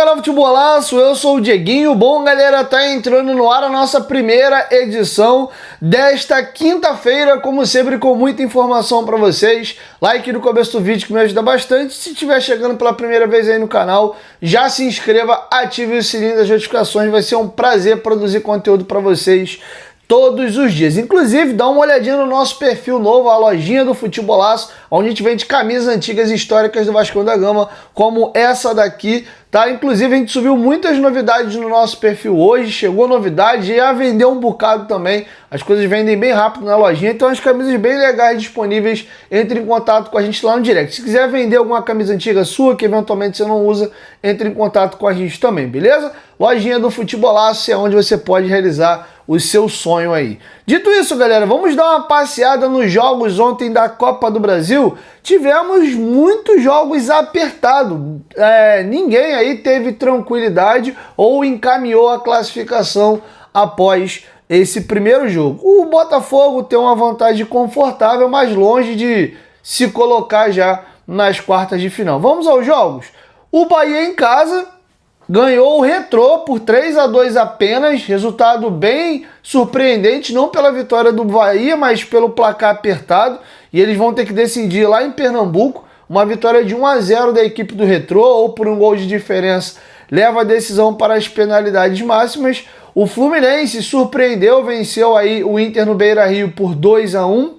canal Futebolaço, eu sou o Dieguinho. Bom, galera, tá entrando no ar a nossa primeira edição desta quinta-feira, como sempre, com muita informação para vocês. Like no começo do vídeo que me ajuda bastante. Se estiver chegando pela primeira vez aí no canal, já se inscreva, ative o sininho das notificações. Vai ser um prazer produzir conteúdo para vocês todos os dias. Inclusive, dá uma olhadinha no nosso perfil novo, a lojinha do Futebolaço, onde a gente vende camisas antigas e históricas do Vasco da Gama, como essa daqui, tá? Inclusive, a gente subiu muitas novidades no nosso perfil hoje, chegou novidade e ia vender um bocado também. As coisas vendem bem rápido na lojinha, então as camisas bem legais disponíveis. Entre em contato com a gente lá no direct. Se quiser vender alguma camisa antiga sua, que eventualmente você não usa, entre em contato com a gente também, beleza? Lojinha do Futebolaço é onde você pode realizar o seu sonho aí. Dito isso, galera, vamos dar uma passeada nos jogos ontem da Copa do Brasil. Tivemos muitos jogos apertados. Ninguém aí teve tranquilidade ou encaminhou a classificação após esse primeiro jogo. O Botafogo tem uma vantagem confortável, mas longe de se colocar já nas quartas de final. Vamos aos jogos. O Bahia em casa ganhou o Retrô por 3-2 apenas, resultado bem surpreendente, não pela vitória do Bahia, mas pelo placar apertado, e eles vão ter que decidir lá em Pernambuco. Uma vitória de 1-0 da equipe do Retrô, ou por um gol de diferença, leva a decisão para as penalidades máximas. O Fluminense surpreendeu, venceu aí o Inter no Beira-Rio por 2-1,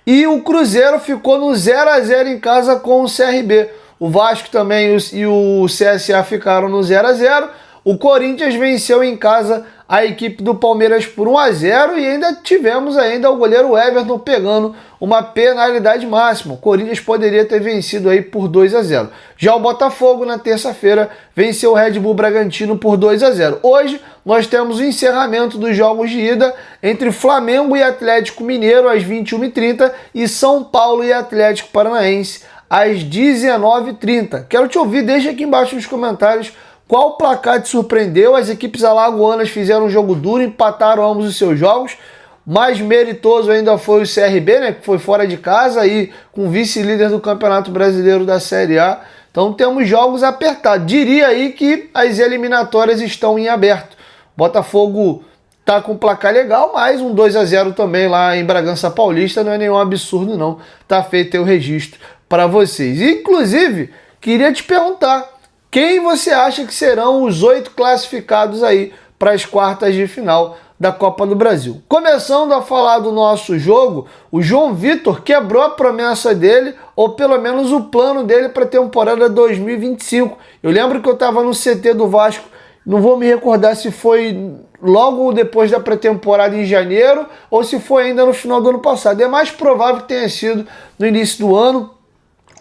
e o Cruzeiro ficou no 0-0 em casa com o CRB. O Vasco também e o CSA ficaram no 0-0. O Corinthians venceu em casa a equipe do Palmeiras por 1-0 e ainda tivemos o goleiro Everton pegando uma penalidade máxima. O Corinthians poderia ter vencido aí por 2-0. Já o Botafogo na terça-feira venceu o Red Bull Bragantino por 2-0. Hoje nós temos o encerramento dos jogos de ida entre Flamengo e Atlético Mineiro às 21h30 e São Paulo e Atlético Paranaense às 19h30. Quero te ouvir, deixa aqui embaixo nos comentários qual placar te surpreendeu. As equipes alagoanas fizeram um jogo duro, empataram ambos os seus jogos. Mais meritoso ainda foi o CRB, né, que foi fora de casa e com vice-líder do Campeonato Brasileiro da Série A. Então temos jogos apertados. Diria aí que as eliminatórias estão em aberto. Botafogo tá com um placar legal, mas um 2-0 também lá em Bragança Paulista não é nenhum absurdo não. Tá feito aí o registro para vocês. Inclusive, queria te perguntar, quem você acha que serão os 8 classificados aí para as quartas de final da Copa do Brasil? Começando a falar do nosso jogo, o João Vitor quebrou a promessa dele, ou pelo menos o plano dele para a temporada 2025. Eu lembro que eu estava no CT do Vasco, não vou me recordar se foi logo depois da pré-temporada em janeiro ou se foi ainda no final do ano passado. É mais provável que tenha sido no início do ano.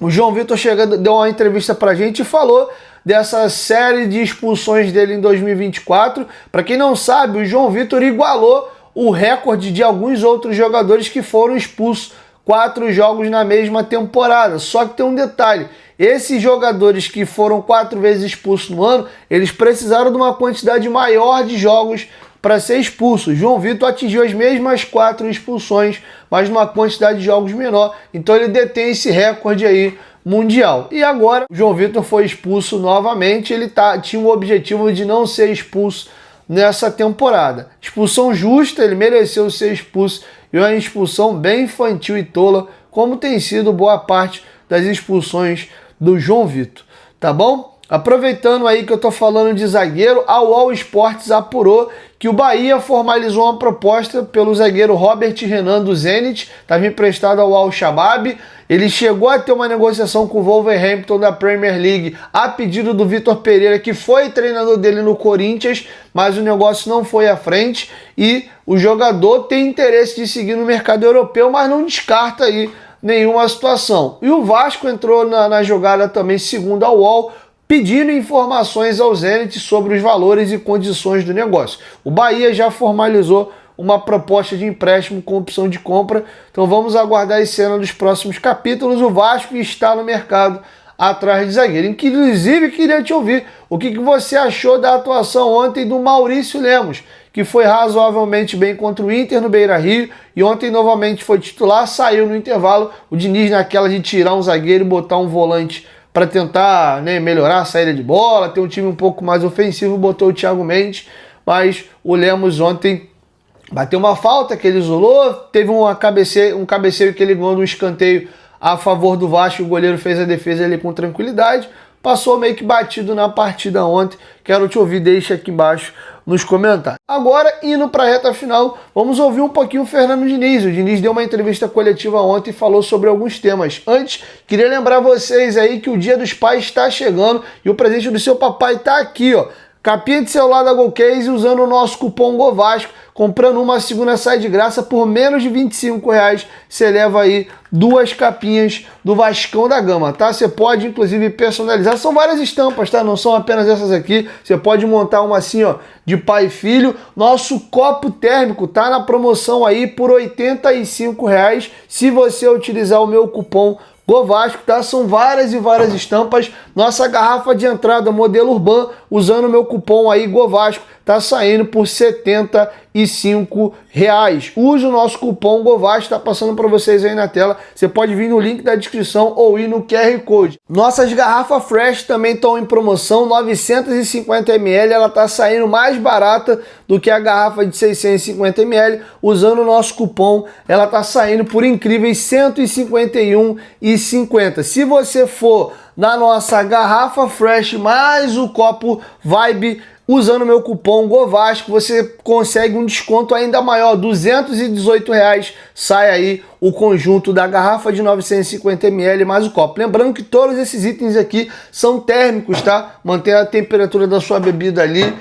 O João Vitor deu uma entrevista pra gente e falou dessa série de expulsões dele em 2024. Para quem não sabe, o João Vitor igualou o recorde de alguns outros jogadores que foram expulsos 4 jogos na mesma temporada. Só que tem um detalhe, esses jogadores que foram 4 vezes expulsos no ano, eles precisaram de uma quantidade maior de jogos para ser expulso. O João Vitor atingiu as mesmas 4 expulsões, mas numa quantidade de jogos menor. Então ele detém esse recorde aí mundial. E agora o João Vitor foi expulso novamente. Ele tinha o objetivo de não ser expulso nessa temporada. Expulsão justa, ele mereceu ser expulso. E uma expulsão bem infantil e tola, como tem sido boa parte das expulsões do João Vitor. Tá bom? Aproveitando aí que eu tô falando de zagueiro, a UOL Esportes apurou que o Bahia formalizou uma proposta pelo zagueiro Robert Renan do Zenit, estava emprestado ao Al-Shabaab. Ele chegou a ter uma negociação com o Wolverhampton da Premier League a pedido do Vitor Pereira, que foi treinador dele no Corinthians, mas o negócio não foi à frente e o jogador tem interesse de seguir no mercado europeu, mas não descarta aí nenhuma situação. E o Vasco entrou na jogada também, segundo a UOL, pedindo informações ao Zenit sobre os valores e condições do negócio. O Bahia já formalizou uma proposta de empréstimo com opção de compra, então vamos aguardar a cena dos próximos capítulos. O Vasco está no mercado atrás de zagueiro. Inclusive, queria te ouvir o que você achou da atuação ontem do Maurício Lemos, que foi razoavelmente bem contra o Inter no Beira-Rio e ontem novamente foi titular, saiu no intervalo. O Diniz naquela de tirar um zagueiro e botar um volante para tentar, né, melhorar a saída de bola, ter um time um pouco mais ofensivo, botou o Thiago Mendes, mas o Lemos ontem bateu uma falta que ele isolou, teve um cabeceio que ele ganhou no escanteio a favor do Vasco, o goleiro fez a defesa ali com tranquilidade, passou meio que batido na partida ontem. Quero te ouvir, deixa aqui embaixo nos comentários. Agora, indo para a reta final, vamos ouvir um pouquinho o Fernando Diniz. O Diniz deu uma entrevista coletiva ontem e falou sobre alguns temas. Antes, queria lembrar vocês aí que o Dia dos Pais está chegando e o presente do seu papai está aqui, ó. Capinha de celular da Golcase usando o nosso cupom GOVASCO. Comprando uma, a segunda sai de graça por menos de R$25. Você leva aí 2 capinhas do Vascão da Gama, tá? Você pode, inclusive, personalizar. São várias estampas, tá? Não são apenas essas aqui. Você pode montar uma assim, ó, de pai e filho. Nosso copo térmico tá na promoção aí por R$85. Se você utilizar o meu cupom GOVASCO, tá? São várias e várias estampas. Nossa garrafa de entrada modelo Urban, usando o meu cupom aí GOVASCO, tá saindo por R$75. Use o nosso cupom GOVASCO, tá passando para vocês aí na tela. Você pode vir no link da descrição ou ir no QR Code. Nossas garrafas Fresh também estão em promoção, 950 ml, ela tá saindo mais barata do que a garrafa de 650 ml. Usando o nosso cupom, ela tá saindo por incríveis R$151,50. Se você for na nossa garrafa Fresh mais o copo Vibe, usando o meu cupom GOVASCO, você consegue um desconto ainda maior, R$218. Sai aí o conjunto da garrafa de 950 ml mais o copo. Lembrando que todos esses itens aqui são térmicos, tá? Mantém a temperatura da sua bebida ali.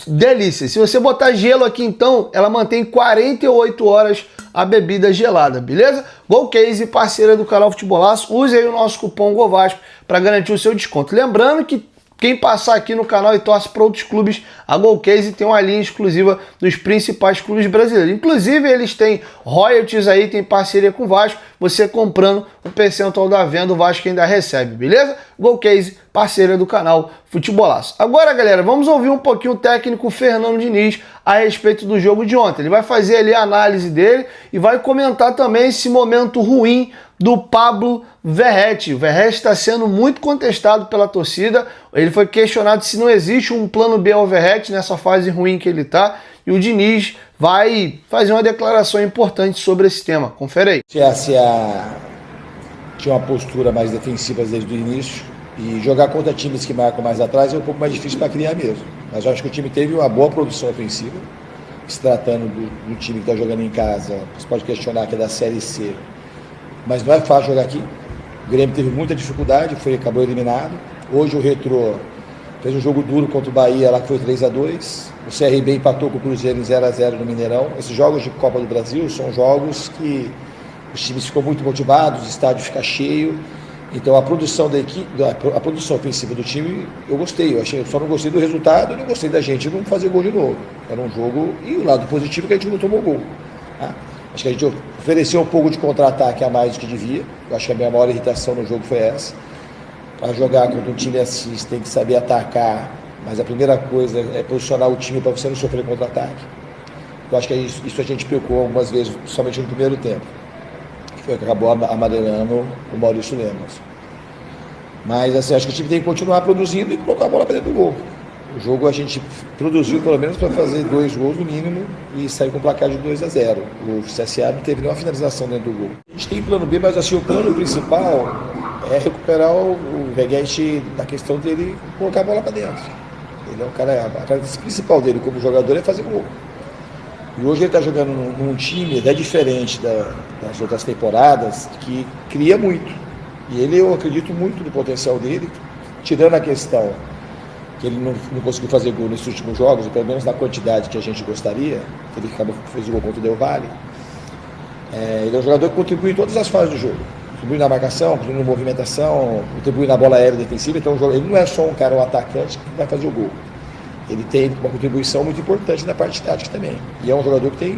Delícia. Se você botar gelo aqui, então, ela mantém 48 horas a bebida gelada, beleza? Golcase, parceira do canal Futebolaço. Use aí o nosso cupom GOVASCO para garantir o seu desconto. Lembrando que quem passar aqui no canal e torce para outros clubes, a Golcase tem uma linha exclusiva dos principais clubes brasileiros. Inclusive, eles têm royalties aí, tem parceria com o Vasco. Você comprando um percentual da venda, o Vasco ainda recebe, beleza? Golcase, parceira do canal Futebolaço. Agora, galera, vamos ouvir um pouquinho o técnico Fernando Diniz a respeito do jogo de ontem. Ele vai fazer ali a análise dele e vai comentar também esse momento ruim do Pablo Verratti. O Verratti está sendo muito contestado pela torcida. Ele foi questionado se não existe um plano B ao Verratti nessa fase ruim que ele está. E o Diniz vai fazer uma declaração importante sobre esse tema. Confere aí. Se a CA tinha uma postura mais defensiva desde o início, e jogar contra times que marcam mais atrás é um pouco mais difícil para criar mesmo. Mas eu acho que o time teve uma boa produção ofensiva, se tratando do time que está jogando em casa. Você pode questionar que é da Série C, mas não é fácil jogar aqui. O Grêmio teve muita dificuldade, acabou eliminado. Hoje o Retrô fez um jogo duro contra o Bahia, lá que foi 3-2. O CRB empatou com o Cruzeiro em 0-0 no Mineirão. Esses jogos de Copa do Brasil são jogos que os times ficam muito motivados, o estádio fica cheio. Então a produção da equipe, a produção ofensiva do time, eu gostei. Eu só não gostei do resultado, eu não gostei da gente não fazer gol de novo. Era um jogo, e o lado positivo é que a gente não tomou gol. Tá? Acho que a gente ofereceu um pouco de contra-ataque a mais do que devia. Eu acho que a minha maior irritação no jogo foi essa. Para jogar contra um time assim, você tem que saber atacar, mas a primeira coisa é posicionar o time para você não sofrer contra-ataque. Eu acho que isso a gente pecou algumas vezes, somente no primeiro tempo. Foi que acabou amarelando o Maurício Lemos. Mas assim, acho que o time tem que continuar produzindo e colocar a bola para dentro do gol. O jogo a gente produziu pelo menos para fazer 2 gols no mínimo e sair com um placar de 2-0. O CSA não teve nenhuma finalização dentro do gol. A gente tem plano B, mas assim, o plano principal é recuperar o Verratti na questão dele colocar a bola para dentro. Ele é um cara, a característica principal dele como jogador é fazer gol. E hoje ele está jogando num time até diferente das outras temporadas, que cria muito. E ele, eu acredito muito no potencial dele, tirando a questão que ele não conseguiu fazer gol nesses últimos jogos, ou pelo menos na quantidade que a gente gostaria, que ele fez o gol contra o Del Valle. Ele é um jogador que contribui em todas as fases do jogo. Contribui na marcação, contribui na movimentação, contribui na bola aérea defensiva. Então ele não é só um cara, um atacante que vai fazer o gol. Ele tem uma contribuição muito importante na parte tática também. E é um jogador que tem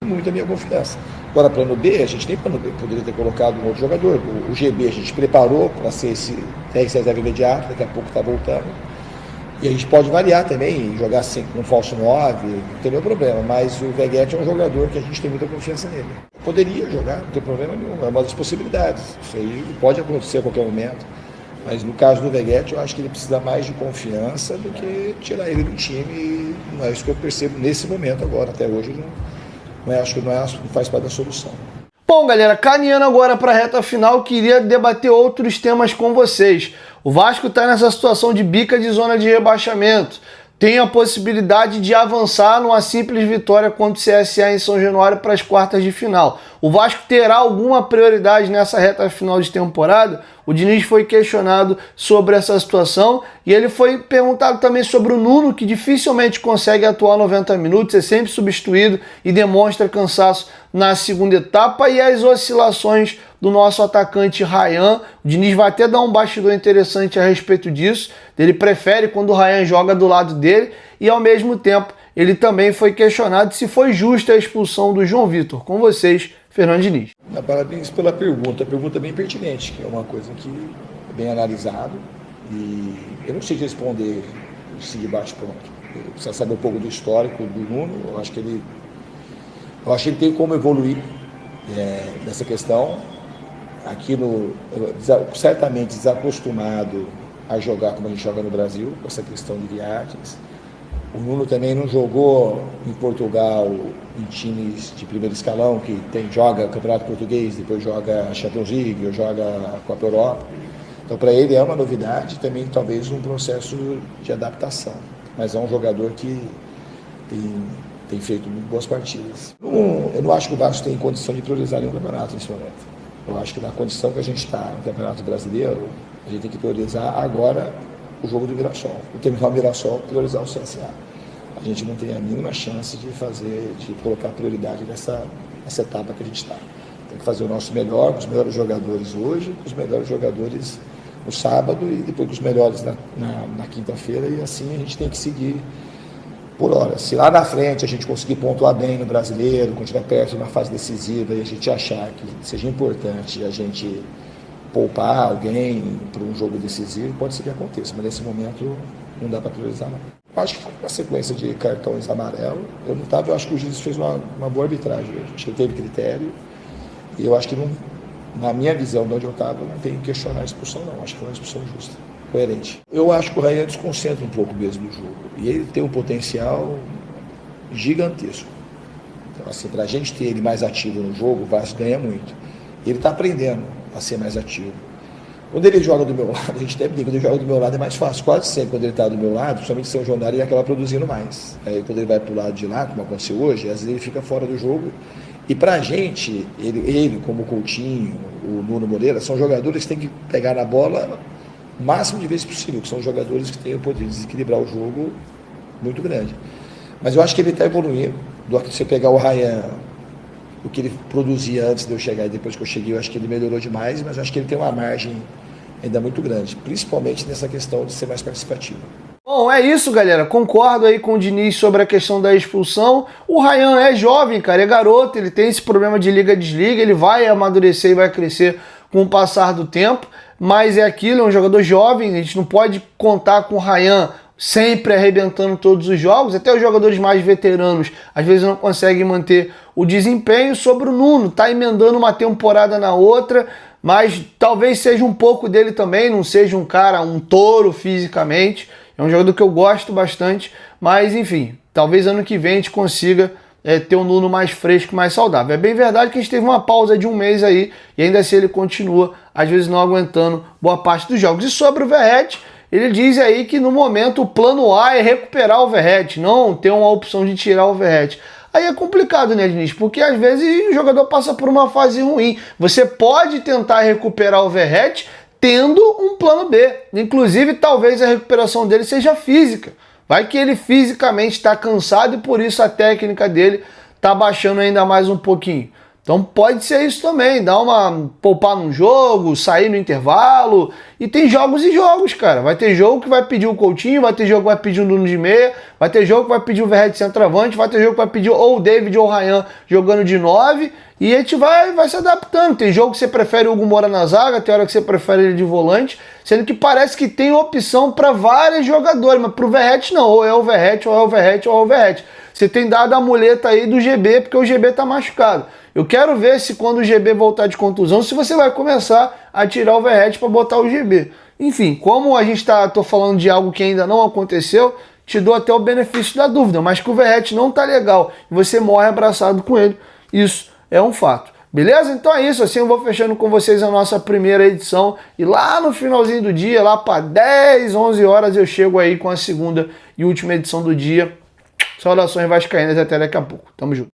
muita minha confiança. Agora, plano B, a gente tem plano B. Poderia ter colocado um outro jogador. O GB a gente preparou para ser esse 10 reserva imediato, daqui a pouco está voltando. E a gente pode variar também, jogar assim com um falso 9, não tem nenhum problema, mas o Veguete é um jogador que a gente tem muita confiança nele. Poderia jogar, não tem problema nenhum, é uma das possibilidades. Isso aí pode acontecer a qualquer momento. Mas no caso do Veguete, eu acho que ele precisa mais de confiança do que tirar ele do time. Não é isso que eu percebo nesse momento agora. Até hoje, acho que não faz parte da solução. Bom, galera, caminhando agora para a reta final, queria debater outros temas com vocês. O Vasco está nessa situação de bica de zona de rebaixamento. Tem a possibilidade de avançar numa simples vitória contra o CSA em São Januário para as quartas de final. O Vasco terá alguma prioridade nessa reta final de temporada? O Diniz foi questionado sobre essa situação e ele foi perguntado também sobre o Nuno, que dificilmente consegue atuar 90 minutos, é sempre substituído e demonstra cansaço na segunda etapa, e as oscilações do nosso atacante Ryan. O Diniz vai até dar um bastidor interessante a respeito disso. Ele prefere quando o Ryan joga do lado dele, e ao mesmo tempo ele também foi questionado se foi justa a expulsão do João Vitor. Com vocês, Fernando Diniz. Parabéns pela pergunta. A pergunta é bem pertinente, que é uma coisa que é bem analisado, e eu não sei responder esse debate pronto. Eu preciso saber um pouco do histórico do Nuno. Eu acho que ele tem como evoluir nessa questão. Aquilo, certamente desacostumado a jogar como a gente joga no Brasil, com essa questão de viagens. O Nuno também não jogou em Portugal em times de primeiro escalão, que joga Campeonato Português, depois joga Champions League, ou joga Copa Europa. Então, para ele é uma novidade, também talvez um processo de adaptação. Mas é um jogador que tem feito muito boas partidas. Eu não acho que o Vasco tem condição de priorizar nenhum campeonato nesse momento. Eu acho que na condição que a gente está no Campeonato Brasileiro, a gente tem que priorizar agora o jogo do Mirassol. O terminar o Mirassol, priorizar o CSA. A gente não tem a mínima chance de colocar prioridade nessa etapa que a gente está. Tem que fazer o nosso melhor, com os melhores jogadores hoje, com os melhores jogadores no sábado e depois com os melhores na quinta-feira, e assim a gente tem que seguir por hora. Se lá na frente a gente conseguir pontuar bem no Brasileiro, quando estiver perto de uma fase decisiva e a gente achar que seja importante a gente poupar alguém para um jogo decisivo, pode ser que aconteça, mas nesse momento não dá para priorizar, não. Eu acho que foi uma sequência de cartões amarelos. Eu acho que o juiz fez uma boa arbitragem hoje. Acho que ele teve critério, e eu acho que, na minha visão, de onde eu estava, não tem que questionar a expulsão, não. Acho que foi uma expulsão justa, coerente. Eu acho que o Ryan desconcentra um pouco mesmo do jogo, e ele tem um potencial gigantesco. Então, assim, para a gente ter ele mais ativo no jogo, o Vasco ganha muito. E ele está aprendendo a ser mais ativo. Quando ele joga do meu lado, a gente até brinca, quando ele joga do meu lado é mais fácil. Quase sempre, quando ele está do meu lado, principalmente São Januário, ele acaba produzindo mais. Aí, quando ele vai para o lado de lá, como aconteceu hoje, às vezes ele fica fora do jogo. E para a gente, ele, como o Coutinho, o Nuno Moreira, são jogadores que têm que pegar na bola o máximo de vezes possível, que são jogadores que têm o poder de desequilibrar o jogo muito grande. Mas eu acho que ele está evoluindo. Se você pegar o Ryan, o que ele produzia antes de eu chegar e depois que eu cheguei, eu acho que ele melhorou demais, mas eu acho que ele tem uma margem ainda muito grande, principalmente nessa questão de ser mais participativo. Bom, é isso, galera. Concordo aí com o Diniz sobre a questão da expulsão. O Ryan é jovem, cara, é garoto, ele tem esse problema de liga-desliga, ele vai amadurecer e vai crescer com o passar do tempo, mas é aquilo, é um jogador jovem, a gente não pode contar com o Ryan sempre arrebentando todos os jogos. Até os jogadores mais veteranos às vezes não conseguem manter o desempenho. Sobre o Nuno, tá emendando uma temporada na outra, mas talvez seja um pouco dele também, não seja um cara, um touro fisicamente. É um jogador que eu gosto bastante, mas enfim, talvez ano que vem a gente consiga ter um Nuno mais fresco, mais saudável. É bem verdade que a gente teve uma pausa de um mês aí, e ainda assim ele continua, às vezes não aguentando boa parte dos jogos. E sobre o Verratti, ele diz aí que no momento o plano A é recuperar o Verratti, não ter uma opção de tirar o Verratti. Aí é complicado, né, Diniz? Porque às vezes o jogador passa por uma fase ruim. Você pode tentar recuperar o Verratti tendo um plano B. Inclusive, talvez a recuperação dele seja física. Vai que ele fisicamente está cansado e por isso a técnica dele está baixando ainda mais um pouquinho. Então pode ser isso também, poupar num jogo, sair no intervalo. E tem jogos e jogos, cara. Vai ter jogo que vai pedir o Coutinho, vai ter jogo que vai pedir o Nuno de meia, vai ter jogo que vai pedir o Verratti centroavante, vai ter jogo que vai pedir ou o David ou o Ryan jogando de 9. E a gente vai se adaptando. Tem jogo que você prefere o Hugo Moura na zaga, tem hora que você prefere ele de volante, sendo que parece que tem opção para vários jogadores, mas pro Verratti não. Ou é o Verratti, ou é o Verratti, ou é o Verratti. Você tem dado a muleta aí do GB, porque o GB tá machucado. Eu quero ver se quando o GB voltar de contusão, se você vai começar a tirar o Verratti para botar o GB. Enfim, como a gente tô falando de algo que ainda não aconteceu, te dou até o benefício da dúvida, mas que o Verratti não tá legal e você morre abraçado com ele, isso é um fato. Beleza? Então é isso, assim eu vou fechando com vocês a nossa primeira edição e lá no finalzinho do dia, lá para 10, 11 horas eu chego aí com a segunda e última edição do dia. Saudações vascaínas, até daqui a pouco. Tamo junto.